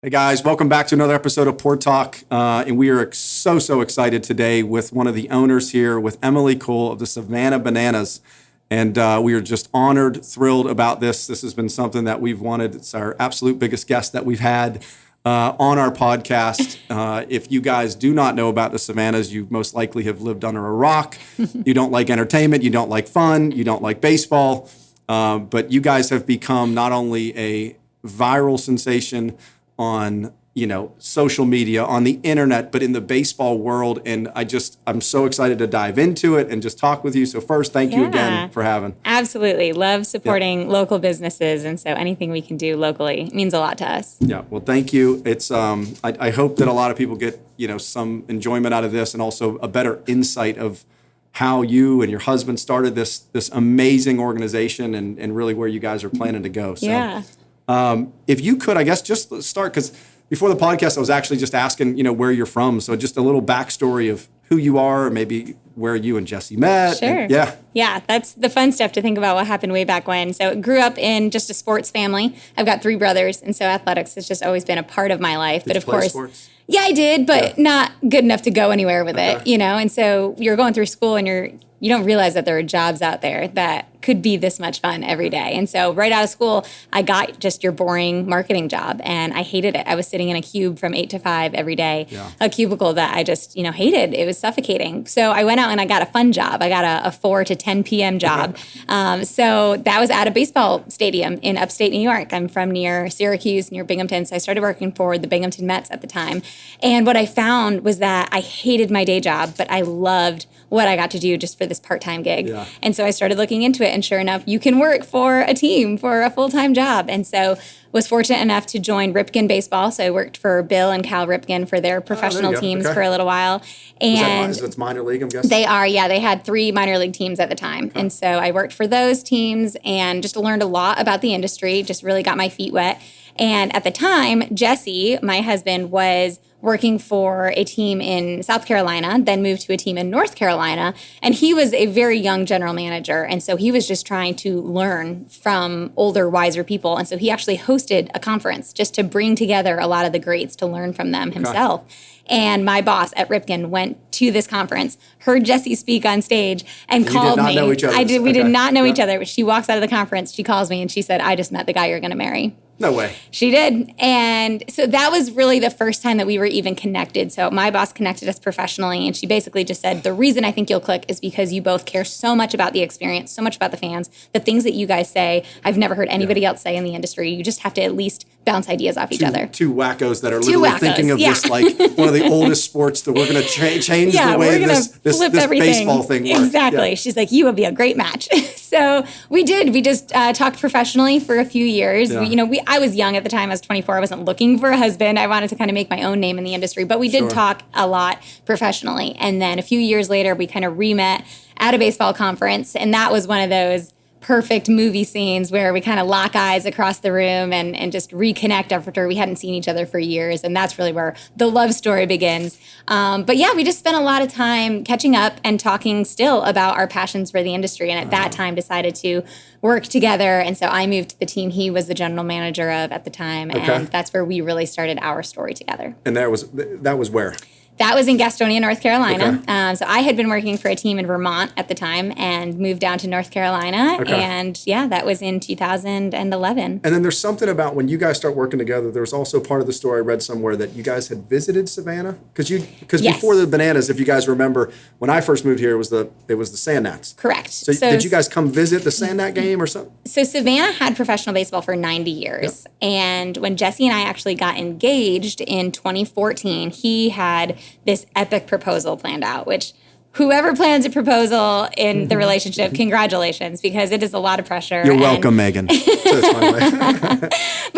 Hey guys, welcome back to another episode of Port Talk. And we are so excited today with one of the owners here, with Emily Cole of the Savannah Bananas. And we are just honored, thrilled about this. This has been something that we've wanted. It's our absolute biggest guest that we've had on our podcast. If you guys do not know about the Savannahs, you most likely have lived under a rock. You don't like entertainment, you don't like fun, you don't like baseball. But you guys have become not only a viral sensation on, social media, on the internet, but in the baseball world. And I'm so excited to dive into it and just talk with you. So first, thank you again for having. Absolutely. Love supporting local businesses. And so anything we can do locally means a lot to us. Yeah. Well, thank you. It's, I hope that a lot of people get, some enjoyment out of this and also a better insight of how you and your husband started this amazing organization and really where you guys are planning to go. So, yeah. If you could, I guess, just start, because before the podcast, I was actually just asking, where you're from. So just a little backstory of who you are, maybe where you and Jesse met. Sure. Yeah, that's the fun stuff to think about what happened way back when. So grew up in just a sports family. I've got 3 brothers, and so athletics has just always been a part of my life. Did but you of play course, sports? Yeah, I did, but not good enough to go anywhere with it, And so you're going through school and you don't realize that there are jobs out there that could be this much fun every day. And so right out of school, I got just your boring marketing job, and I hated it. I was sitting in a cube from 8 to 5 every day, a cubicle that I just, hated. It was suffocating. So I went out and I got a fun job. I got a 4 to 10 p.m. job. So that was at a baseball stadium in upstate New York. I'm from near Syracuse, near Binghamton. So I started working for the Binghamton Mets at the time. And what I found was that I hated my day job, but I loved what I got to do just for this part-time gig. Yeah. And so I started looking into it, and sure enough, you can work for a team for a full-time job. And so was fortunate enough to join Ripken Baseball. So I worked for Bill and Cal Ripken for their professional teams for a little while. And that's minor league, I'm guessing? They are, yeah. They had 3 minor league teams at the time. Okay. And so I worked for those teams and just learned a lot about the industry, just really got my feet wet. And at the time, Jesse, my husband, was working for a team in South Carolina, then moved to a team in North Carolina. And he was a very young general manager. And so he was just trying to learn from older, wiser people. And so he actually hosted a conference just to bring together a lot of the greats to learn from them himself. And my boss at Ripken went to this conference, heard Jesse speak on stage, and called me. You did not know each other? We did not know each other. She walks out of the conference, she calls me, and she said, "I just met the guy you're going to marry." No way. She did. And so that was really the first time that we were even connected. So my boss connected us professionally, and she basically just said, the reason I think you'll click is because you both care so much about the experience, so much about the fans, the things that you guys say, I've never heard anybody else say in the industry. You just have to at least bounce ideas off each other. 2 wackos that are literally thinking of this like one of the oldest sports that we're going to change the way this baseball thing works. Exactly. Yeah. She's like, you would be a great match. So we did. We just talked professionally for a few years. Yeah. I was young at the time. I was 24. I wasn't looking for a husband. I wanted to kind of make my own name in the industry. But we did talk a lot professionally. And then a few years later, we kind of re-met at a baseball conference. And that was one of those perfect movie scenes where we kind of lock eyes across the room and just reconnect after we hadn't seen each other for years. And that's really where the love story begins. But yeah, we just spent a lot of time catching up and talking still about our passions for the industry. And at that time decided to work together. And so I moved to the team he was the general manager of at the time. Okay. And that's where we really started our story together. And that was where? That was in Gastonia, North Carolina. Okay. So I had been working for a team in Vermont at the time and moved down to North Carolina. Okay. And yeah, that was in 2011. And then there's something about when you guys start working together, there's also part of the story I read somewhere that you guys had visited Savannah. Because yes. Before the Bananas, if you guys remember, when I first moved here, it was the Sand Gnats. Correct. So did you guys come visit the Sand Gnat game or something? So Savannah had professional baseball for 90 years. Yep. And when Jesse and I actually got engaged in 2014, he had this epic proposal planned out, which whoever plans a proposal in the relationship, congratulations, because it is a lot of pressure. You're welcome, Megan. But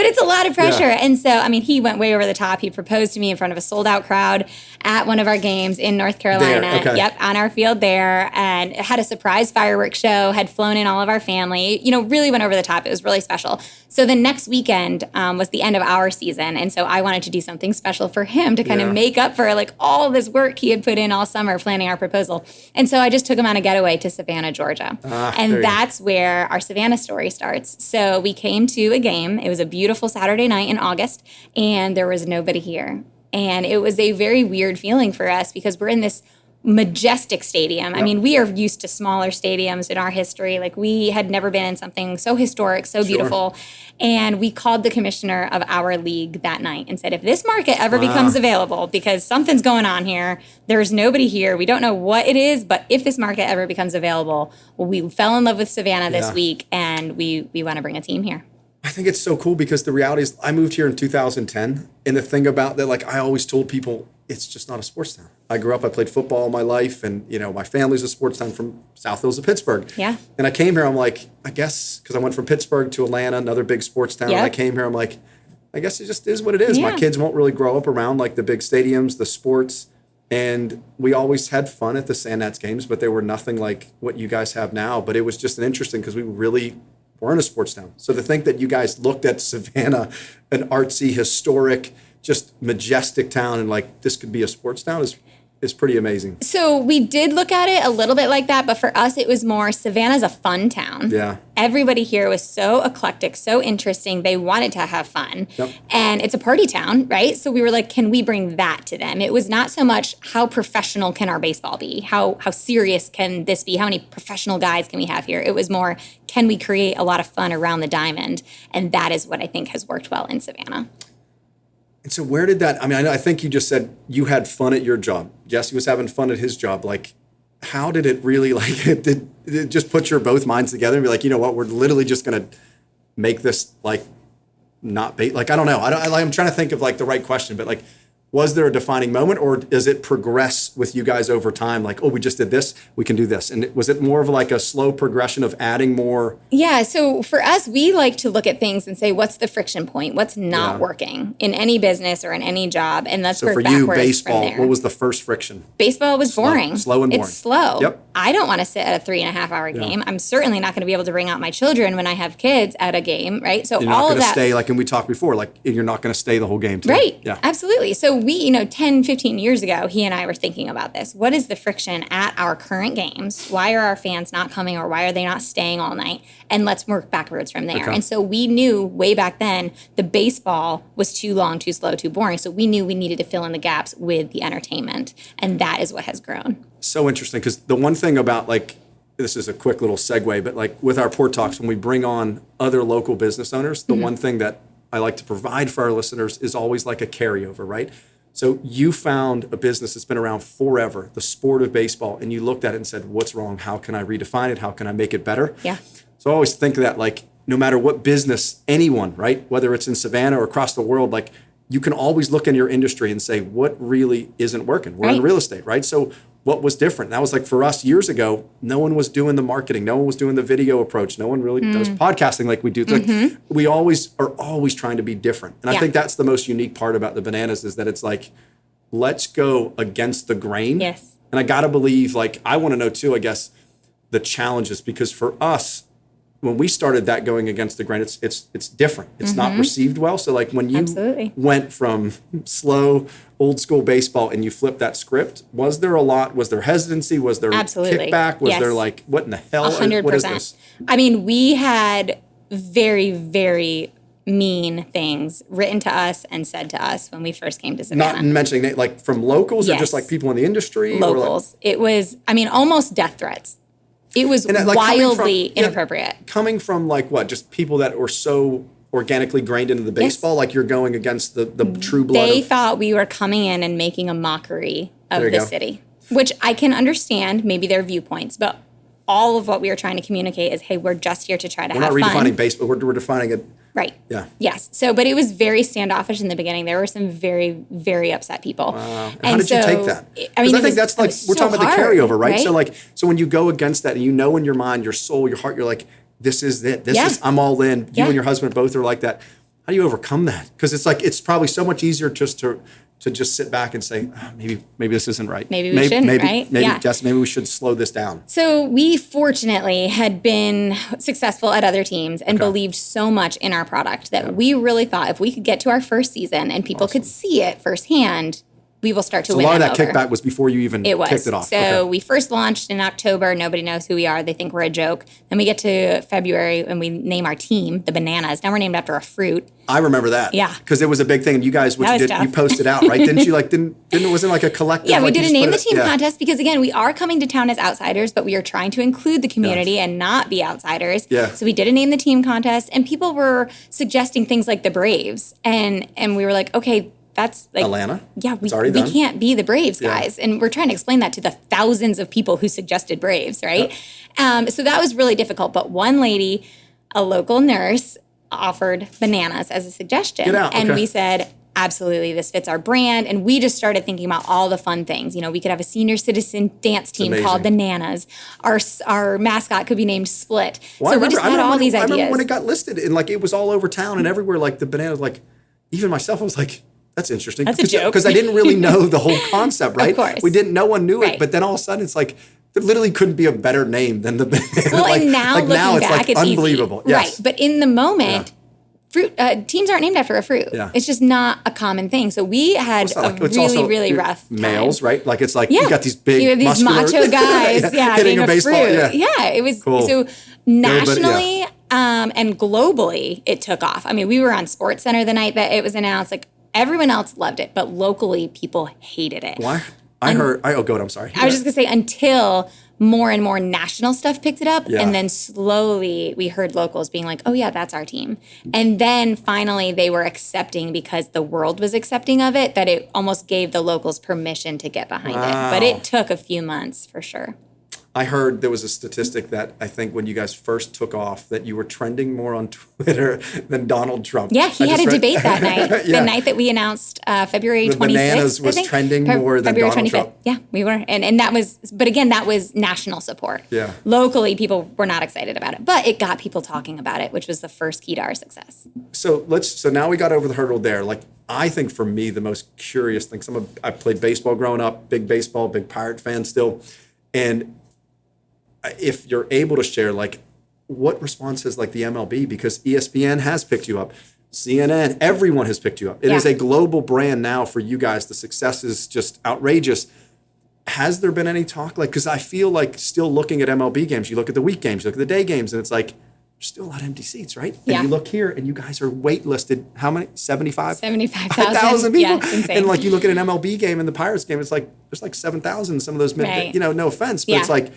it's a lot of pressure. Yeah. And so, he went way over the top. He proposed to me in front of a sold-out crowd at one of our games in North Carolina. There, okay. Yep, on our field there. And had a surprise fireworks show, had flown in all of our family, really went over the top. It was really special. So the next weekend was the end of our season. And so I wanted to do something special for him to kind of make up for all this work he had put in all summer planning our proposal. proposal. And so I just took them on a getaway to Savannah, Georgia. And that's where our Savannah story starts. So we came to a game. It was a beautiful Saturday night in August, and there was nobody here. And it was a very weird feeling for us because we're in this majestic stadium. I mean, we are used to smaller stadiums in our history. Like, we had never been in something so historic, so beautiful. And we called the commissioner of our league that night and said, if this market ever becomes available, because something's going on here, there's nobody here, we don't know what it is, but if this market ever becomes available, well, we fell in love with Savannah this week, and we want to bring a team here. I think it's so cool because the reality is I moved here in 2010. And the thing about that, like I always told people, it's just not a sports town. I grew up, I played football all my life. And, you know, my family's a sports town from South Hills of Pittsburgh. Yeah. And I came here, I'm like, I guess, because I went from Pittsburgh to Atlanta, another big sports town. And I came here, I'm like, I guess it just is what it is. My kids won't really grow up around like the big stadiums, the sports. And we always had fun at the Sandnats games, but they were nothing like what you guys have now. But it was just interesting because we really we're in a sports town. So to think that you guys looked at Savannah, an artsy, historic, just majestic town, and like this could be a sports town is pretty amazing. So we did look at it a little bit like that, but for us it was more Savannah's a fun town. Yeah. Everybody here was so eclectic, so interesting. They wanted to have fun. Yep. And it's a party town, right? So we were like, can we bring that to them? It was not so much how professional can our baseball be? How serious can this be? How many professional guys can we have here? It was more, can we create a lot of fun around the diamond? And that is what I think has worked well in Savannah. And so where did that, I mean, I think you just said you had fun at your job. Jesse was having fun at his job. Like, how did it really, like, did it just put your both minds together and be like, you know what, we're literally just going to make this, like, not bait? Like, I don't know. I'm trying to think of, like, the right question, but, like, was there a defining moment, or does it progress with you guys over time? Like, oh, we just did this, we can do this. And was it more of like a slow progression of adding more? Yeah. So for us, we like to look at things and say, what's the friction point? What's not working in any business or in any job? And let's work backwards. So for you, baseball, from there. What was the first friction? Baseball was boring. Slow and boring. It's slow. Yep. I don't want to sit at a 3.5-hour game. I'm certainly not going to be able to bring out my children when I have kids at a game, right? So you're not going to stay, like, and we talked before, like, you're not going to stay the whole game too. Right. Yeah. Absolutely. So we, 10, 15 years ago, he and I were thinking about this. What is the friction at our current games? Why are our fans not coming, or why are they not staying all night? And let's work backwards from there. Okay. And so we knew way back then the baseball was too long, too slow, too boring. So we knew we needed to fill in the gaps with the entertainment. And that is what has grown. So interesting, because the one thing about, like, this is a quick little segue, but like with our Port Talks, when we bring on other local business owners, the one thing that I like to provide for our listeners is always like a carryover, right? So you found a business that's been around forever, the sport of baseball, and you looked at it and said, what's wrong? How can I redefine it? How can I make it better? Yeah. So I always think of that, like, no matter what business, anyone, right? Whether it's in Savannah or across the world, like, you can always look in your industry and say, what really isn't working? We're in real estate, right? So what was different? And that was like, for us years ago, no one was doing the marketing. No one was doing the video approach. No one really does podcasting like we do. Like, we always are trying to be different. And I think that's the most unique part about the Bananas, is that it's like, let's go against the grain. Yes. And I got to believe, like, I want to know too, I guess, the challenges, because for us, when we started that going against the grain, it's different. It's not received well. So like when you went from slow old school baseball and you flipped that script, was there hesitancy? Was there kickback? Was there like, what in the hell? 100%. What is this? I mean, we had very, very mean things written to us and said to us when we first came to Savannah. Not mentioning, like, from locals or just like people in the industry? Locals. It was, almost death threats. It was wildly inappropriate. Coming from, like, what, just people that were so organically grained into the baseball, like you're going against the true blood. They thought we were coming in and making a mockery of the city, which I can understand maybe their viewpoints, but all of what we were trying to communicate is, hey, we're just here to try to have fun. We're not redefining baseball, we're defining it. Right. Yeah. Yes. So, but it was very standoffish in the beginning. There were some very, very upset people. Wow. And how did you take that? I think that's like, we're talking about the carryover, right? So when you go against that, and you know in your mind, your soul, your heart, you're like, this is it. I'm all in. You and your husband both are like that. How do you overcome that? Because it's like, it's probably so much easier just to just sit back and say, maybe this isn't right. Maybe we shouldn't, right? Maybe we should slow this down. So we fortunately had been successful at other teams and believed so much in our product that we really thought if we could get to our first season and people could see it firsthand, we will start to So win a lot of them that over. kickback was before you even It was. kicked it off. So we first launched in October. Nobody knows who we are. They think we're a joke. Then we get to February and we name our team the Bananas. Now we're named after a fruit. I remember that. Yeah. Because it was a big thing. And you guys, what That you was did, tough. you posted out, right? Didn't you it wasn't like a collective? Yeah, we like, you did a just name put the it- team yeah. contest because, again, we are coming to town as outsiders, but we are trying to include the community and not be outsiders. Yeah. So we did a name the team contest, and people were suggesting things like the Braves. And we were like, okay, that's like Atlanta? Yeah, It's already done. can't be the Braves, Yeah. guys. And we're trying to explain that to the thousands of people who suggested Braves, right? So that was really difficult. But one lady, a local nurse, offered bananas as a suggestion. Get out, And okay. we said, absolutely, this fits our brand. And we just started thinking about all the fun things. You know, we could have a senior citizen dance team amazing. called Bananas. Our mascot could be named Split. Well, So we just had all these I remember ideas. when it got listed and like it was all over town and everywhere, like the bananas, like even myself, I was like, that's interesting. That's a joke. Because I didn't really know the whole concept, right? course. No one knew it. Right. But then all of a sudden it's like, there literally couldn't be a better name than the banana. Well, and now looking it's back, like it's unbelievable. easy. Yes. Right. But in the moment, fruit teams aren't named after a fruit. Yeah. It's just not a common thing. So we had It's not a like- it's really, also really rough time. males, right? Like it's like Yeah. you got these big, you have these muscular, macho guys, hitting being a baseball. fruit. Yeah. It was Cool. so but, nationally and globally it took off. I mean, we were on Sports Center the night that it was announced. Like everyone else loved it, but locally people hated it. Why? Go ahead. I'm sorry. I was just gonna say until more and more national stuff picked it up, Yeah. and then slowly we heard locals being like, "Oh yeah, that's our team," and then finally they were accepting because the world was accepting of it. That it almost gave the locals permission to get behind it, but it took a few months for sure. I heard there was a statistic that I think when you guys first took off that you were trending more on Twitter than Donald Trump. Yeah, he I had a just read- debate that night. Yeah. The night that we announced February 26th. The Bananas was I think. trending more than February Donald 25th. Trump. Yeah, we were. And that was, but again, that was national support. Yeah. Locally, people were not excited about it, but it got people talking about it, which was the first key to our success. So now we got over the hurdle there. Like I think for me the most curious thing. I played baseball growing up, big baseball, big Pirate fan still, and if you're able to share, like, what response has like the MLB, because ESPN has picked you up, CNN, everyone has picked you up. It is a global brand now for you guys. The success is just outrageous. Has there been any talk? Like, because I feel like still looking at MLB games, you look at the week games, you look at the day games, and it's like, there's still a lot of empty seats, right? Yeah. And you look here and you guys are waitlisted, how many? 75,000 75,000 people. Yeah, it's insane. And like you look at an MLB game and the Pirates game, it's like, there's like 7,000, some of those, Right. no offense, but Yeah. it's like,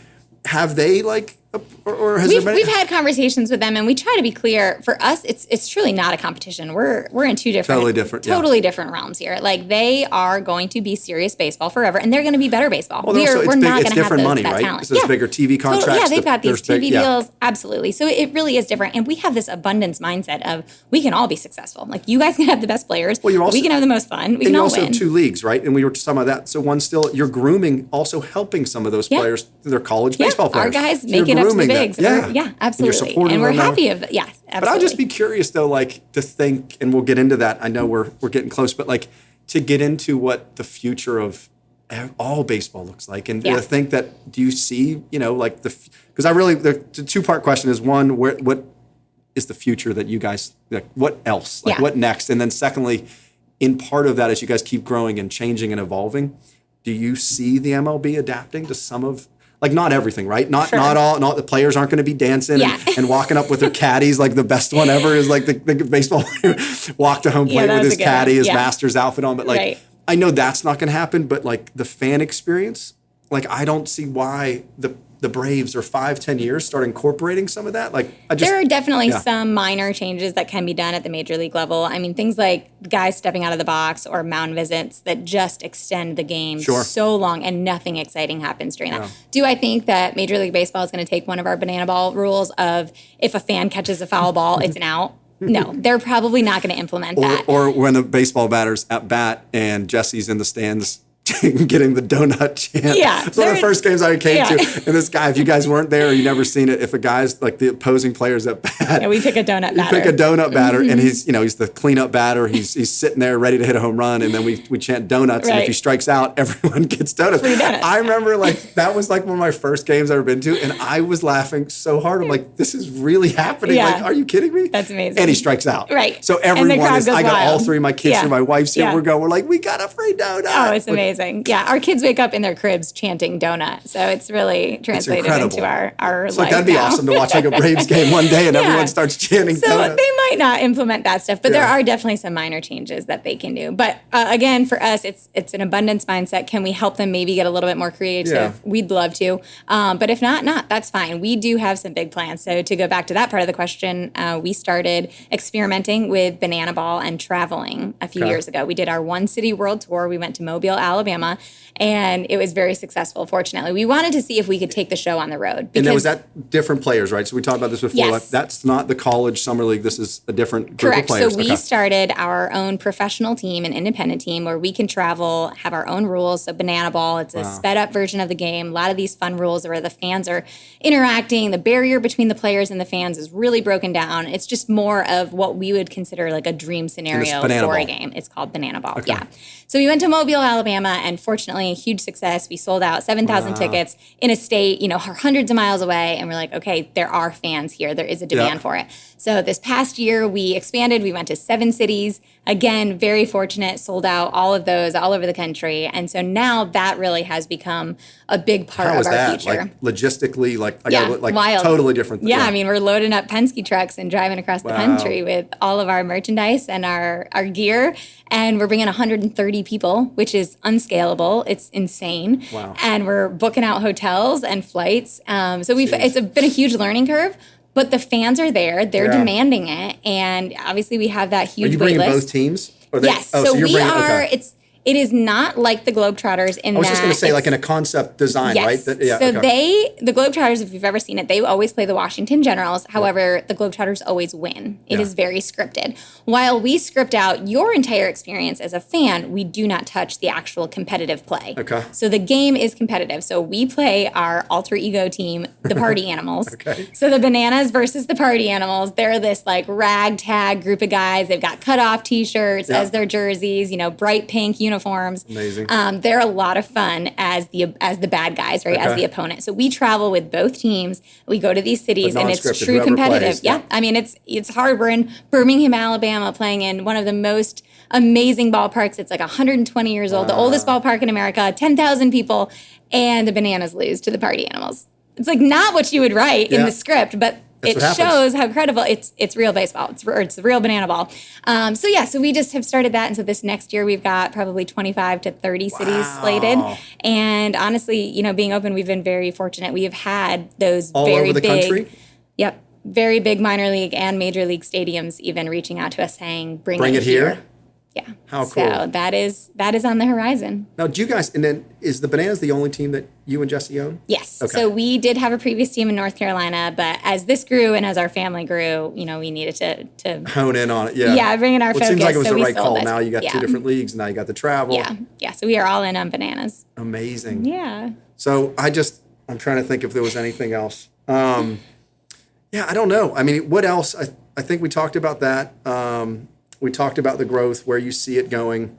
have they like, or has there been? We've had conversations with them, and we try to be clear. For us, it's truly not a competition. We're in two different, totally different realms here. Like they are going to be serious baseball forever, and they're going to be better baseball. Well, We're not going to have different money, that right? talent. So there's bigger TV contracts. Totally. Yeah, they've got these there's TV deals. Absolutely. So it really is different, and we have this abundance mindset of we can all be successful. Like you guys can have the best players. Well, we can have the most fun. We can you all also win. have two leagues, right? And we were talking about that. So one still, you're grooming, also helping some of those players. They're college baseball players. Our guys So make you're it up to the grooming them. bigs. Yeah, absolutely. And we're them now. happy of that. Yeah, absolutely. But I'll just be curious though, like to think, and we'll get into that. I know we're getting close, but like to get into what the future of all baseball looks like, and to think that, do you see, like because the two-part question is one, what is the future that you guys, like, what else, like what next, and then secondly, in part of that, as you guys keep growing and changing and evolving, do you see the MLB adapting to some of, like, not everything, right? Not the players aren't going to be dancing and walking up with their caddies. Like the best one ever is like the baseball player walk to home plate with his caddy, his Masters outfit on. But like, I know that's not going to happen. But like the fan experience, like I don't see why the Braves are 5-10 years start incorporating some of that. Like there are definitely some minor changes that can be done at the major league level. I mean, things like guys stepping out of the box or mound visits that just extend the game so long and nothing exciting happens during that. Do I think that Major League Baseball is going to take one of our banana ball rules of if a fan catches a foul ball, it's an out? No, they're probably not going to implement that. Or when the baseball batter's at bat and Jesse's in the stands getting the donut chant. Yeah. It's one of the first games I came Yeah. to. And this guy, if you guys weren't there or you never seen it, if a guy's like the opposing players at bat. Yeah, we pick a donut batter. Pick a donut batter, and he's the cleanup batter. He's sitting there ready to hit a home run, and then we chant donuts. And if he strikes out, everyone gets donuts. Free donuts. I remember that was like one of my first games I've ever been to, and I was laughing so hard. I'm like, this is really happening. Yeah. Like, are you kidding me? That's amazing. And he strikes out. Right. So And the everyone crowd is. goes I got all wild. three of my kids here. My wife's here. Yeah. We're like, we got a free donut. Oh, it's amazing. Yeah, our kids wake up in their cribs chanting donut. So it's really translated into our It's life like, that'd be now. awesome to watch like a Braves game one day and everyone starts chanting So donut. they might not implement that stuff, but there are definitely some minor changes that they can do. But again, for us, it's an abundance mindset. Can we help them maybe get a little bit more creative? Yeah. We'd love to. But if not, that's fine. We do have some big plans. So to go back to that part of the question, we started experimenting with banana ball and traveling a few years ago. We did our one city world tour. We went to Mobile, Alabama, and it was very successful, fortunately. We wanted to see if we could take the show on the road. And then was that different players, right? So we talked about this before. Yes. Like, that's not the college summer league. This is a different group Correct. of players. So we started our own professional team, an independent team, where we can travel, have our own rules. So banana ball, it's a sped up version of the game. A lot of these fun rules where the fans are interacting. The barrier between the players and the fans is really broken down. It's just more of what we would consider like a dream scenario for a game. It's called banana ball. Okay. Yeah. So we went to Mobile, Alabama, and fortunately, a huge success. We sold out 7,000 tickets in a state, hundreds of miles away. And we're like, okay, there are fans here. There is a demand for it. So this past year, we expanded. We went to 7 cities. Again, very fortunate, sold out all of those all over the country. And so now that really has become a big part of our future. Like logistically, wild. Totally different. Yeah, I mean, we're loading up Penske trucks and driving across the country with all of our merchandise and our gear. And we're bringing 130 people, which is unscalable. It's insane. Wow. And we're booking out hotels and flights. So it's been a huge learning curve. But the fans are there; they're demanding it, and obviously we have that huge. Are you bringing wait list. both teams? Yes. So we are. Okay. It is not like the Globetrotters in that. I was just going to say, like in a concept design, yes. right? The Globetrotters, if you've ever seen it, they always play the Washington Generals. However, the Globetrotters always win. It is very scripted. While we script out your entire experience as a fan, we do not touch the actual competitive play. Okay. So the game is competitive. So we play our alter ego team, the Party Animals. Okay. So the Bananas versus the Party Animals, they're this like ragtag group of guys. They've got cutoff T-shirts as their jerseys, bright pink uniforms. Amazing. They're a lot of fun as the bad guys, right? As the opponent. So we travel with both teams. We go to these cities, and it's true competitive. Plays, yeah, I mean it's hard. We're in Birmingham, Alabama, playing in one of the most amazing ballparks. It's like 120 years old, the oldest ballpark in America, 10,000 people, and the Bananas lose to the Party Animals. It's like not what you would write in the script, but it shows how credible it's real baseball. It's real banana ball. So we just have started that. And so this next year we've got probably 25 to 30 cities slated. And honestly, being open, we've been very fortunate. We have had those all very over the big, country? Yep, very big minor league and major league stadiums even reaching out to us saying, bring it here. Yeah. How cool. So that is on the horizon. Now, do you guys, and then is the Bananas the only team that you and Jesse own? Yes. Okay. So we did have a previous team in North Carolina, but as this grew and as our family grew, we needed to hone in on it. Yeah. Yeah, bring in our focus. It seems like it was so the right call. It. Now you got 2 different leagues, and now you got the travel. Yeah. Yeah. So we are all in on Bananas. Amazing. Yeah. So I'm trying to think if there was anything else. I don't know. I mean, what else? I think we talked about that. We talked about the growth, where you see it going.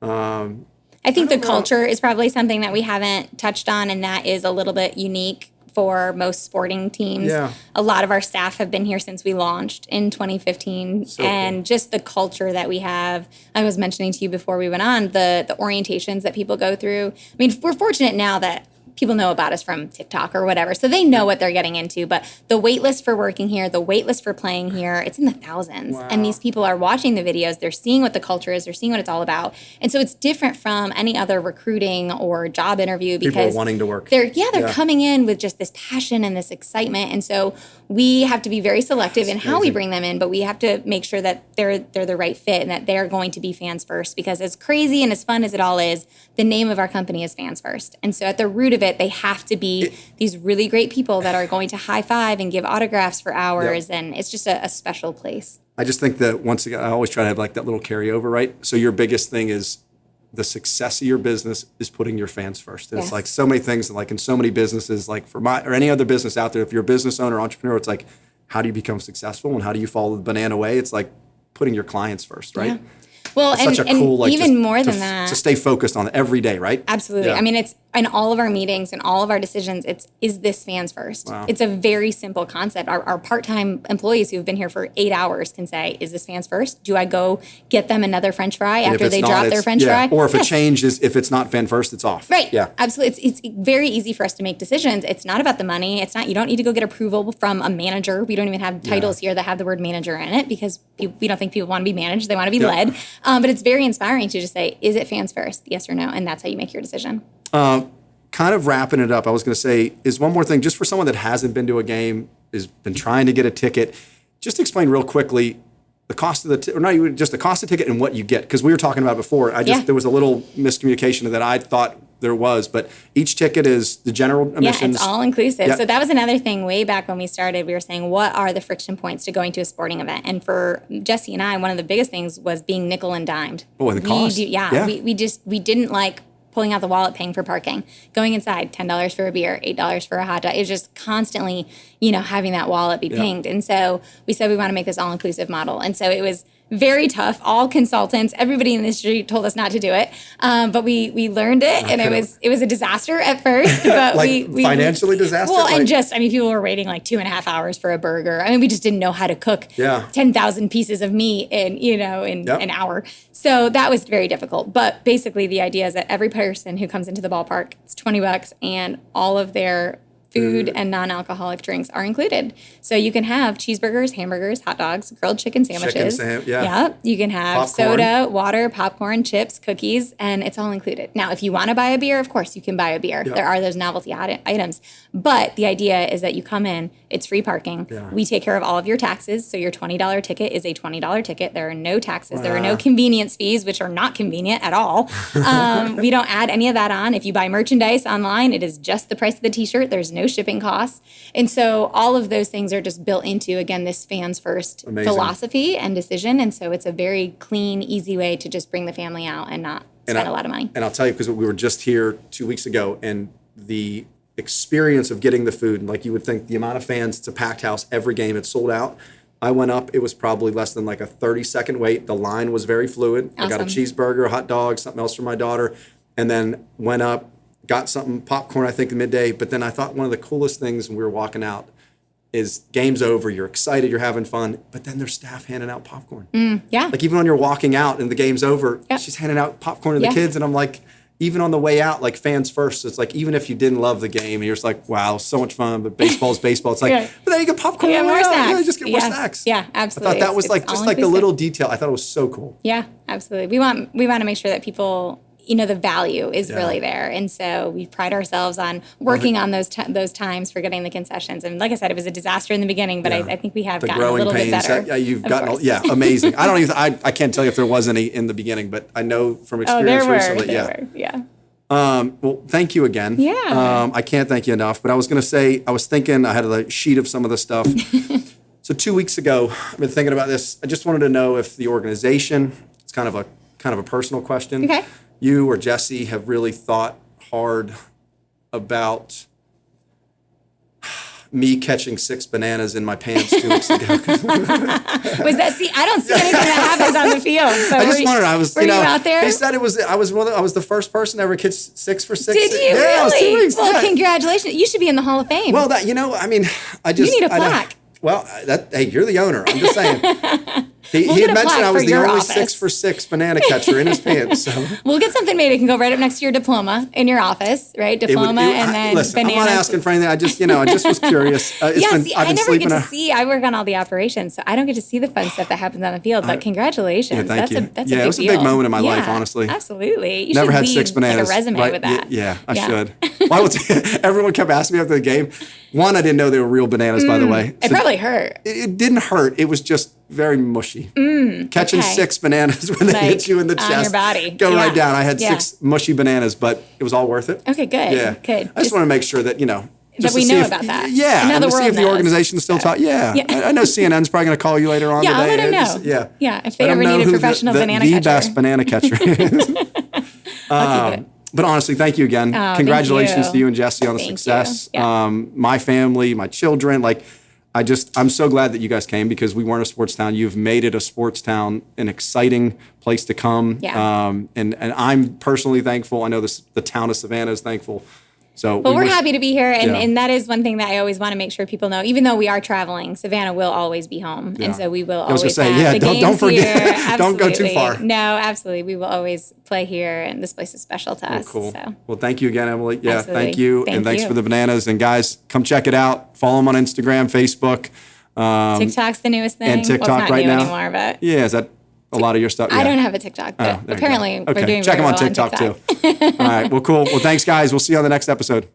I think the culture is probably something that we haven't touched on, and that is a little bit unique for most sporting teams. Yeah. A lot of our staff have been here since we launched in 2015, and just the culture that we have. I was mentioning to you before we went on, the orientations that people go through. I mean, we're fortunate now that people know about us from TikTok or whatever, so they know what they're getting into. But the wait list for working here, the wait list for playing here, it's in the thousands. Wow. And these people are watching the videos, they're seeing what the culture is, they're seeing what it's all about. And so it's different from any other recruiting or job interview because people are wanting to work. They're coming in with just this passion and this excitement. And so we have to be very selective in how we bring them in, but we have to make sure that they're the right fit and that they're going to be fans first, because as crazy and as fun as it all is, the name of our company is Fans First. And so at the root of it, they have to be these really great people that are going to high five and give autographs for hours. And it's just a special place. I just think that once again, I always try to have like that little carryover, right? So your biggest thing is the success of your business is putting your fans first. And Yes. it's like so many things, like in so many businesses, like for my or any other business out there, if you're a business owner, entrepreneur, it's like, how do you become successful and how do you follow the banana way? It's like putting your clients first, right? Yeah. Well, It's such a cool, like, even just more than that, to stay focused on it every day, right? absolutely. Yeah. I mean, it's in all of our meetings and all of our decisions, is this fans first? Wow. It's a very simple concept. Our part-time employees who have been here for 8 hours can say, is this fans first? Do I go get them another French fry And if after it's they not, drop their it's- French fry? Or if it Yes. changes, if it's not fan first, it's off. Right. Yeah. Absolutely. It's very easy for us to make decisions. It's not about the money. It's not, you don't need to go get approval from a manager. We don't even have titles here that have the word manager in it because we don't think people want to be managed. They want to be led. But it's very inspiring to just say, is it fans first? Yes or no? And that's how you make your decision. Kind of wrapping it up, I was going to say is one more thing, just for someone that hasn't been to a game, has been trying to get a ticket. Just explain real quickly the cost of or not even just the cost of the ticket and what you get, because we were talking about it before. There was a little miscommunication that I thought there was, but each ticket is the general admissions. Yeah, it's all inclusive. Yeah. So that was another thing way back when we started. We were saying, what are the friction points to going to a sporting event? And for Jesse and I, one of the biggest things was being nickel and dimed. Oh, and the cost. We didn't like pulling out the wallet, paying for parking, going inside, $10 for a beer, $8 for a hot dog. It was just constantly, having that wallet be pinged. And so we said we want to make this all-inclusive model. And so it was very tough. All consultants, everybody in the industry told us not to do it, but we learned it, and it was a disaster at first. But we financially disaster. Well, and people were waiting like 2.5 hours for a burger. I mean, we just didn't know how to cook 10,000 pieces of meat in an hour. So that was very difficult. But basically, the idea is that every person who comes into the ballpark, it's $20, and all of their food and non-alcoholic drinks are included. So you can have cheeseburgers, hamburgers, hot dogs, grilled chicken sandwiches. You can have popcorn. soda, water, popcorn, chips, cookies, and it's all included. Now, if you want to buy a beer, of course you can buy a beer. There are those novelty items. But the idea is that you come in, it's free parking. We take care of all of your taxes. So your $20 ticket is a $20 ticket. There are no taxes. There are no convenience fees, which are not convenient at all. We don't add any of that on. If you buy merchandise online, it is just the price of the t-shirt. There's no shipping costs. And so all of those things are just built into, again, this fans first philosophy and decision. And so it's a very clean, easy way to just bring the family out and not spend a lot of money. And I'll tell you, because we were just here 2 weeks ago, and the experience of getting the food, like you would think the amount of fans, it's a packed house, every game, it's sold out. I went up, it was probably less than like a 30-second wait. The line was very fluid. Awesome. I got a cheeseburger, a hot dog, something else for my daughter, and then went up, got something, popcorn, I think, midday. But then I thought one of the coolest things when we were walking out is game's over, you're excited, you're having fun, but then there's staff handing out popcorn. Like even when you're walking out and the game's over, she's handing out popcorn to the kids. And I'm like, even on the way out, like fans first, it's like, even if you didn't love the game, you're just like, wow, so much fun, but baseball's baseball. It's like, but then you get popcorn. More snacks. Yeah, just get more snacks. Yeah, absolutely. I thought that was like, just like the little detail. I thought it was so cool. Yeah, absolutely. We want to make sure that people, the value is really there. And so we pride ourselves on working on those times for getting the concessions. And like I said, it was a disaster in the beginning, but I think we have gotten a little bit better. You've gotten, amazing. I can't tell you if there was any in the beginning, but I know from experience recently. There were. Well, thank you again. Yeah. I can't thank you enough, but I was going to say, I was thinking, I had a sheet of some of the stuff. So 2 weeks ago, I've been thinking about this. I just wanted to know if the organization, it's kind of a personal question. Okay. You or Jesse have really thought hard about me catching 6 bananas in my pants 2 weeks ago. I don't see anything that happens on the field. So I just wondered. Were you out there? They said I was the first person to ever catch 6 for 6. Did you Yeah, really? it was 2 weeks. Well, congratulations. You should be in the Hall of Fame. Well, I just you need a plaque. Hey, you're the owner. I'm just saying. He had mentioned I was the only 6 for 6 banana catcher in his pants. So. We'll get something made. It can go right up next to your diploma in your office, right? Diploma and then listen, bananas. I'm not asking for anything. I just was curious. I never get to see. I work on all the operations, so I don't get to see the fun stuff that happens on the field. But congratulations. Thank you. That's a big deal. It was a big moment in my life, honestly. Absolutely. You never should had lead 6 bananas. Like a resume with that. I should. Well, everyone kept asking me after the game. One, I didn't know they were real bananas, by the way. It probably hurt. It didn't hurt. It was just very mushy. Catching 6 bananas when they hit you in the chest. On your body. Go right down. I had 6 mushy bananas, but it was all worth it. Okay, good. Yeah. Good. I just want to make sure that, that we know about that. Yeah. Now the see world if the knows. organization is still talking. Yeah. I know CNN's probably going to call you later on today. I'll let them know. Yeah. If they ever need a professional banana catcher. The best banana catcher. I'll keep it. But honestly, thank you again. Oh, Congratulations thank to you. you and Jesse on the Thank success. you. Yeah. My family, my children, like I'm so glad that you guys came because we weren't a sports town. You've made it a sports town, an exciting place to come. Yeah. And I'm personally thankful. I know the town of Savannah is thankful. So Well, we're happy to be here. And, Yeah. and that is one thing that I always want to make sure people know. Even though we are traveling, Savannah will always be home. Yeah. And so we will I was always gonna say, have yeah, the don't games forget. here. Don't go too Absolutely. far. No, absolutely. We will always play here. And this place is special to us. Cool. So. Well, thank you again, Emily. Yeah, Absolutely. thank you. Thank and thanks you. for the bananas. And guys, come check it out. Follow them on Instagram, Facebook. TikTok's the newest thing. and TikTok well, it's not right new now? anymore, but Yeah, is that a lot of your stuff? I Yeah. don't have a TikTok, but there you go. apparently we're doing Check very them on well TikTok, on TikTok too. All right. Well, cool. Well, thanks, guys. We'll see you on the next episode.